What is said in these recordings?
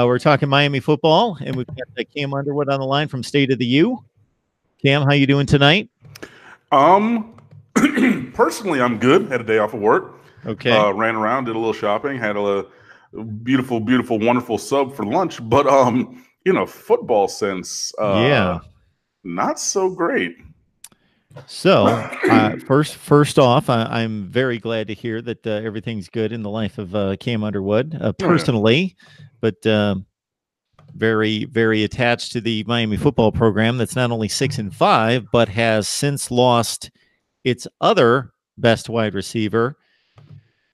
We're talking Miami football, and we've got Cam Underwood on the line from State of the U. Cam, how you doing tonight? Personally, I'm good. Had a day off of work. Okay. Ran around, did a little shopping, had a beautiful, wonderful sub for lunch. But football sense, yeah, not so great. So, first off, I'm very glad to hear that everything's good in the life of Cam Underwood personally, but very, very attached to the Miami football program that's not only 6-5, but has since lost its other best wide receiver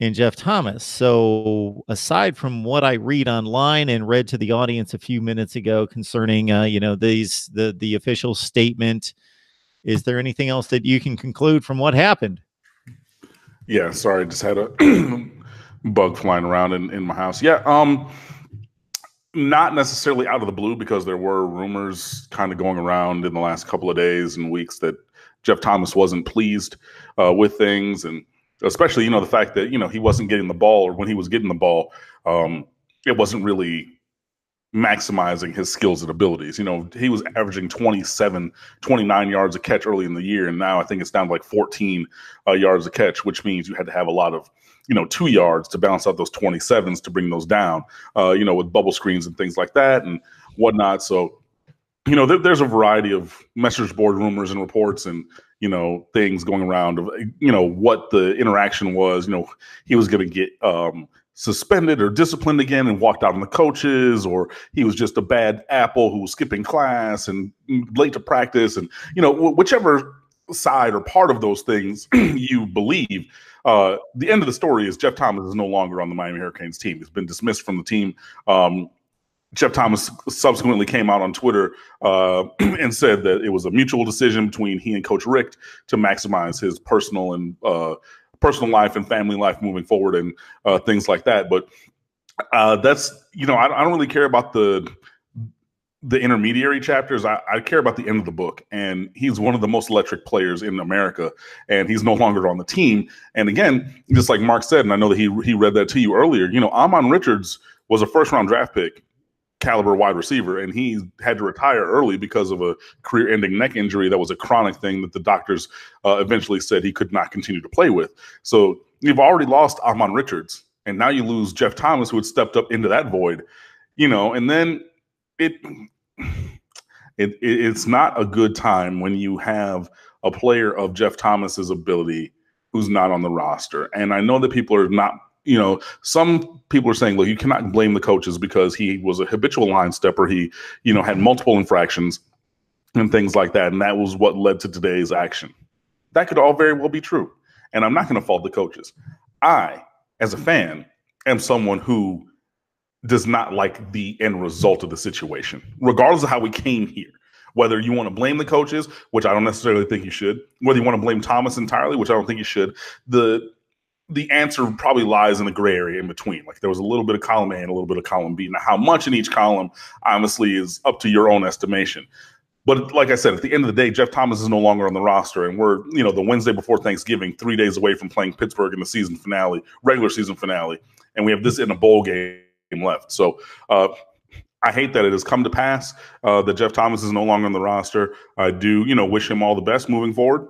in Jeff Thomas. So, aside from what I read online and read to the audience a few minutes ago concerning, the official statement. Is there anything else that you can conclude from what happened? Yeah, sorry, just had a bug flying around in my house. Yeah, not necessarily out of the blue, because there were rumors kind of going around in the last couple of days and weeks that Jeff Thomas wasn't pleased with things, and especially, the fact that, he wasn't getting the ball, or when he was getting the ball, it wasn't really maximizing his skills and abilities. He was averaging 29 yards a catch early in the year, and now I think it's down to like 14 yards a catch, which means you had to have a lot of 2 yards to balance out those 27s to bring those down, with bubble screens and things like that and whatnot. So there's a variety of message board rumors and reports and things going around of what the interaction was. He was going to get suspended or disciplined again and walked out on the coaches, or he was just a bad apple who was skipping class and late to practice, and whichever side or part of those things you believe, the end of the story is Jeff Thomas is no longer on the Miami Hurricanes team. He's been dismissed from the team. Jeff Thomas subsequently came out on Twitter and said that it was a mutual decision between he and Coach Richt to maximize his personal life and family life moving forward, and things like that. But that's, I don't really care about the intermediary chapters. I care about the end of the book. And he's one of the most electric players in America, and he's no longer on the team. And again, just like Mark said, and I know that he read that to you earlier, Ahman Richards was a first-round draft pick caliber wide receiver, and he had to retire early because of a career-ending neck injury that was a chronic thing that the doctors eventually said he could not continue to play with. So you've already lost Ahman Richards, and now you lose Jeff Thomas, who had stepped up into that void, and then it's not a good time when you have a player of Jeff Thomas's ability who's not on the roster. And I know that people are not, some people are saying, look, you cannot blame the coaches because he was a habitual line stepper. He, had multiple infractions and things like that. And that was what led to today's action. That could all very well be true. And I'm not going to fault the coaches. I, as a fan, am someone who does not like the end result of the situation, regardless of how we came here. Whether you want to blame the coaches, which I don't necessarily think you should, whether you want to blame Thomas entirely, which I don't think you should, the answer probably lies in the gray area in between. Like, there was a little bit of column A and a little bit of column B. Now, how much in each column, honestly, is up to your own estimation. But like I said, at the end of the day, Jeff Thomas is no longer on the roster, and we're, the Wednesday before Thanksgiving, 3 days away from playing Pittsburgh in the season finale, regular season finale, and we have this in a bowl game left. So I hate that it has come to pass that Jeff Thomas is no longer on the roster. I do, wish him all the best moving forward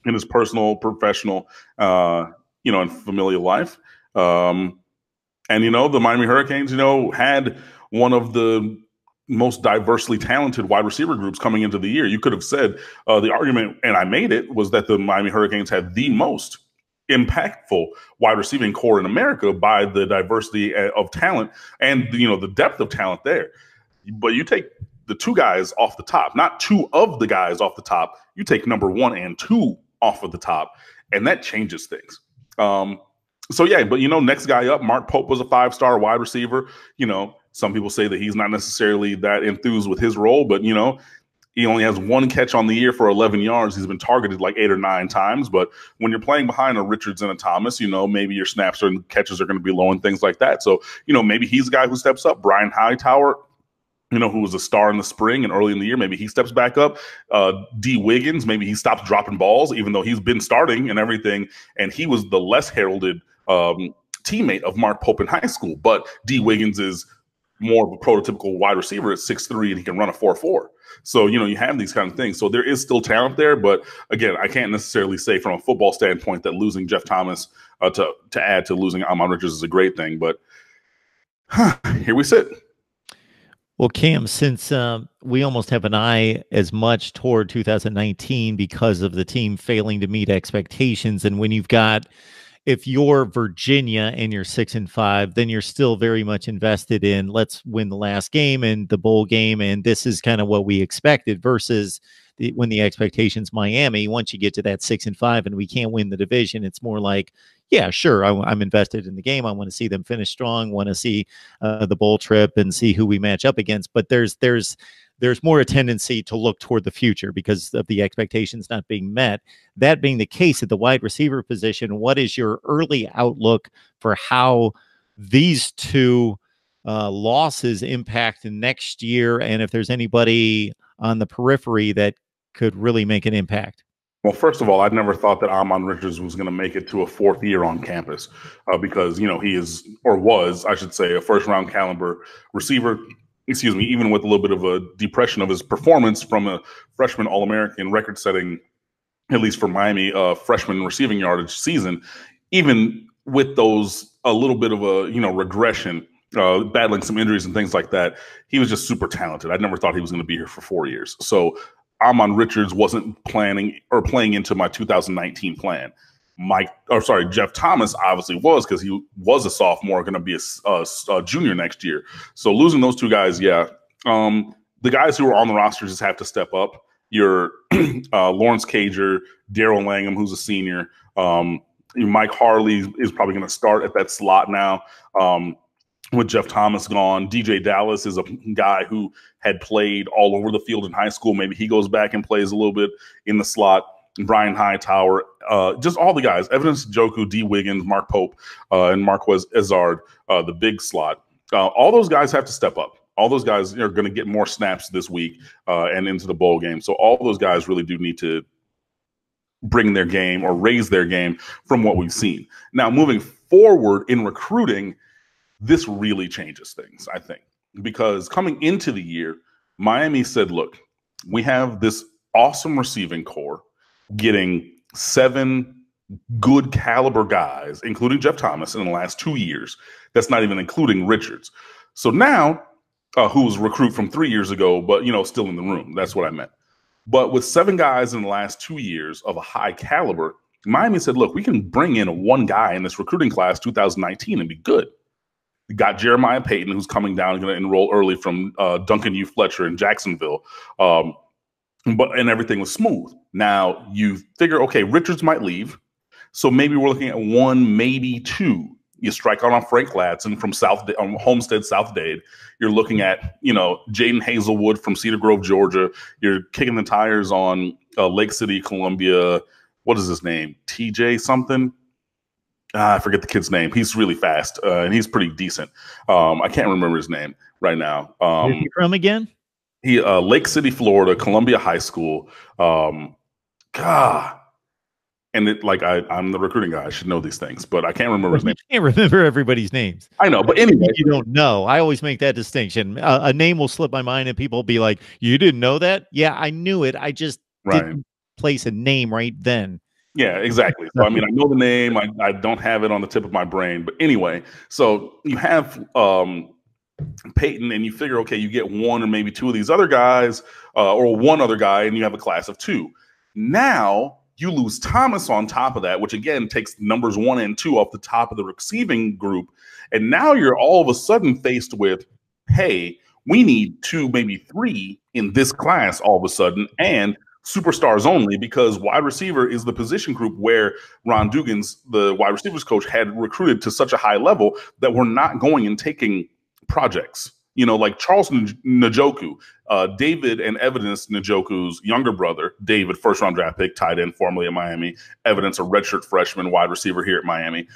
in his personal, professional, and familial life. And, the Miami Hurricanes, had one of the most diversely talented wide receiver groups coming into the year. You could have said the argument, and I made it, was that the Miami Hurricanes had the most impactful wide receiving core in America by the diversity of talent and, the depth of talent there. But you take the two guys off the top, not two of the guys off the top, you take number 1 and 2 off of the top, and that changes things. So yeah, but next guy up, Mark Pope was a 5-star wide receiver. Some people say that he's not necessarily that enthused with his role, but he only has 1 catch on the year for 11 yards. He's been targeted like 8 or 9 times. But when you're playing behind a Richards and a Thomas, maybe your snaps and catches are going to be low and things like that. So, maybe he's a guy who steps up. Brian Hightower, who was a star in the spring and early in the year, maybe he steps back up. D. Wiggins, maybe he stops dropping balls, even though he's been starting and everything. And he was the less heralded teammate of Mark Pope in high school. But D. Wiggins is more of a prototypical wide receiver at 6'3", and he can run a 4.4. So, you have these kind of things. So there is still talent there. But again, I can't necessarily say from a football standpoint that losing Jeff Thomas to add to losing Ahmmon Richards is a great thing. But here we sit. Well, Cam, since we almost have an eye as much toward 2019 because of the team failing to meet expectations, and when you've got, if you're Virginia and you're 6-5, then you're still very much invested in let's win the last game and the bowl game, and this is kind of what we expected versus when the expectations Miami. Once you get to that 6-5 and we can't win the division, it's more like, yeah, sure, I'm invested in the game. I want to see them finish strong. Want to see the bowl trip and see who we match up against. But there's more a tendency to look toward the future because of the expectations not being met. That being the case at the wide receiver position, what is your early outlook for how these two losses impact next year, and if there's anybody on the periphery that could really make an impact? Well, first of all, I'd never thought that Ahmmon Richards was going to make it to a fourth year on campus because, he is, or was, I should say, a first-round caliber receiver. Excuse me, even with a little bit of a depression of his performance from a freshman All-American record-setting, at least for Miami, freshman receiving yardage season, even with those, a little bit of a, regression, battling some injuries and things like that, he was just super talented. I never thought he was going to be here for 4 years. So Ahmmon Richards wasn't planning or playing into my 2019 plan. Jeff Thomas obviously was, because he was a sophomore, going to be a junior next year. So losing those two guys, yeah. The guys who are on the roster just have to step up. Your Lawrence Cager, Daryl Langham, who's a senior. Mike Harley is probably going to start at that slot now. With Jeff Thomas gone, DJ Dallas is a guy who had played all over the field in high school. Maybe he goes back and plays a little bit in the slot. Brian Hightower, just all the guys, Evidence Njoku, D. Wiggins, Mark Pope, and Marquez Ezard, the big slot. All those guys have to step up. All those guys are going to get more snaps this week and into the bowl game. So all those guys really do need to bring their game or raise their game from what we've seen. Now, moving forward in recruiting, this really changes things, I think, because coming into the year, Miami said, look, we have this awesome receiving core getting 7 good caliber guys, including Jeff Thomas, in the last 2 years. That's not even including Richards. So now, who was a recruit from 3 years ago, but, still in the room. That's what I meant. But with 7 guys in the last 2 years of a high caliber, Miami said, look, we can bring in one guy in this recruiting class 2019 and be good. We got Jeremiah Payton, who's coming down and going to enroll early from Duncan U. Fletcher in Jacksonville. And everything was smooth. Now you figure, okay, Richards might leave. So maybe we're looking at 1, maybe 2. You strike out on Frank Ladson from Homestead, South Dade. You're looking at, Jaden Hazelwood from Cedar Grove, Georgia. You're kicking the tires on Lake City, Columbia. What is his name? TJ something? I forget the kid's name. He's really fast, and he's pretty decent. I can't remember his name right now. Where's he from again? He Lake City, Florida, Columbia High School. And I'm the recruiting guy. I should know these things, but I can't remember his name. You can't remember everybody's names. I know, but anyway, you don't know. I always make that distinction. A name will slip my mind, and people will be like, "You didn't know that?" Yeah, I knew it. I just didn't place a name right then. Yeah, exactly. So, I mean, I know the name. I don't have it on the tip of my brain. But anyway, so you have Peyton, and you figure, okay, you get 1 or maybe 2 of these other guys or 1 other guy, and you have a class of 2. Now you lose Thomas on top of that, which, again, takes numbers 1 and 2 off the top of the receiving group. And now you're all of a sudden faced with, hey, we need 2, maybe 3 in this class all of a sudden, and superstars only, because wide receiver is the position group where Ron Dugans, the wide receivers coach, had recruited to such a high level that we're not going and taking projects. Like Charles Njoku, David and Evidence Njoku's younger brother, David, first-round draft pick, tight end, formerly at Miami. Evidence, a redshirt freshman wide receiver here at Miami.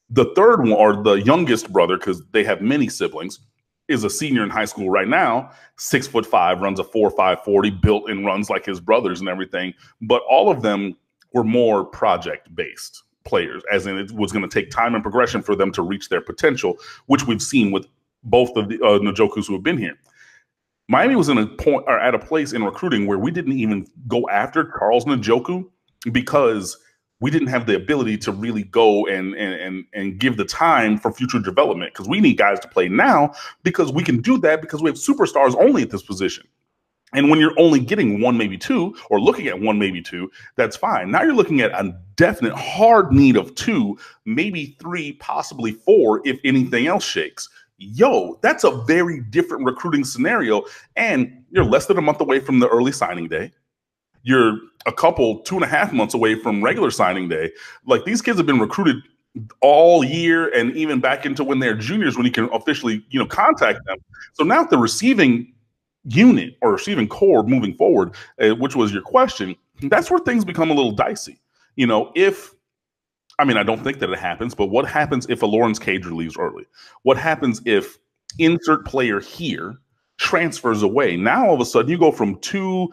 The third one, or the youngest brother, because they have many siblings, is a senior in high school right now, 6'5", runs a 4.5 40, built and runs like his brothers and everything. But all of them were more project-based players, as in it was going to take time and progression for them to reach their potential, which we've seen with both of the Njokus who have been here. Miami was in a point or at a place in recruiting where we didn't even go after Charles Njoku because we didn't have the ability to really go and give the time for future development, because we need guys to play now, because we can do that because we have superstars only at this position. And when you're only getting one, maybe two, or looking at one, maybe two, that's fine. Now you're looking at a definite hard need of two, maybe three, possibly four, if anything else shakes. Yo, that's a very different recruiting scenario. And you're less than a month away from the early signing day. You're a couple, 2.5 months away from regular signing day. Like, these kids have been recruited all year and even back into when they're juniors, when you can officially, contact them. So now the receiving unit or receiving core moving forward, which was your question, that's where things become a little dicey. I don't think that it happens, but what happens if a Lawrence Cager leaves early? What happens if insert player here transfers away? Now all of a sudden you go from two,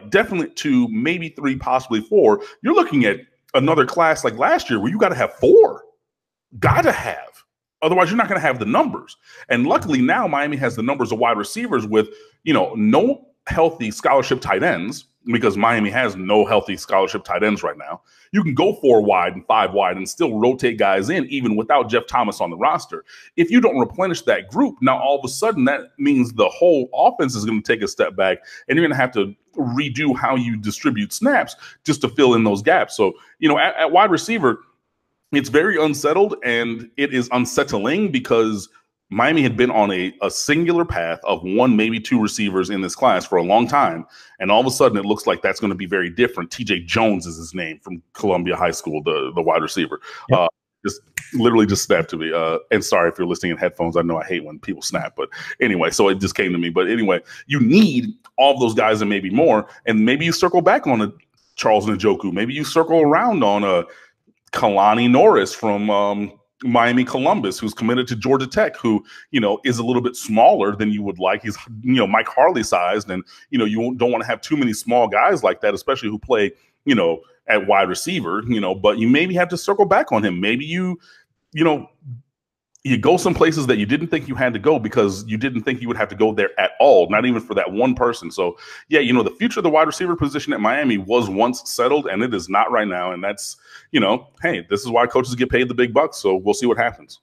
definitely two, maybe three, possibly four. You're looking at another class like last year where you got to have four. Gotta have. Otherwise, you're not going to have the numbers. And luckily now Miami has the numbers of wide receivers with, no healthy scholarship tight ends, because Miami has no healthy scholarship tight ends right now. You can go 4 wide and 5 wide and still rotate guys in, even without Jeff Thomas on the roster. If you don't replenish that group, now all of a sudden that means the whole offense is going to take a step back, and you're going to have to redo how you distribute snaps just to fill in those gaps. So, at wide receiver, it's very unsettled, and it is unsettling because Miami had been on a singular path of one, maybe two receivers in this class for a long time. And all of a sudden, it looks like that's going to be very different. TJ Jones is his name, from Columbia High School, the wide receiver. Yep. Just snapped to me. And sorry if you're listening in headphones. I know I hate when people snap. But anyway, so it just came to me. But anyway, you need all of those guys and maybe more. And maybe you circle back on a Charles Njoku. Maybe you circle around on a Kalani Norris from Miami Columbus, who's committed to Georgia Tech, who, is a little bit smaller than you would like. He's, Mike Harley sized, and, you don't want to have too many small guys like that, especially who play, at wide receiver, but you maybe have to circle back on him. Maybe you go some places that you didn't think you had to go because you didn't think you would have to go there at all, not even for that one person. So, yeah, the future of the wide receiver position at Miami was once settled, and it is not right now. And that's, hey, this is why coaches get paid the big bucks. So we'll see what happens.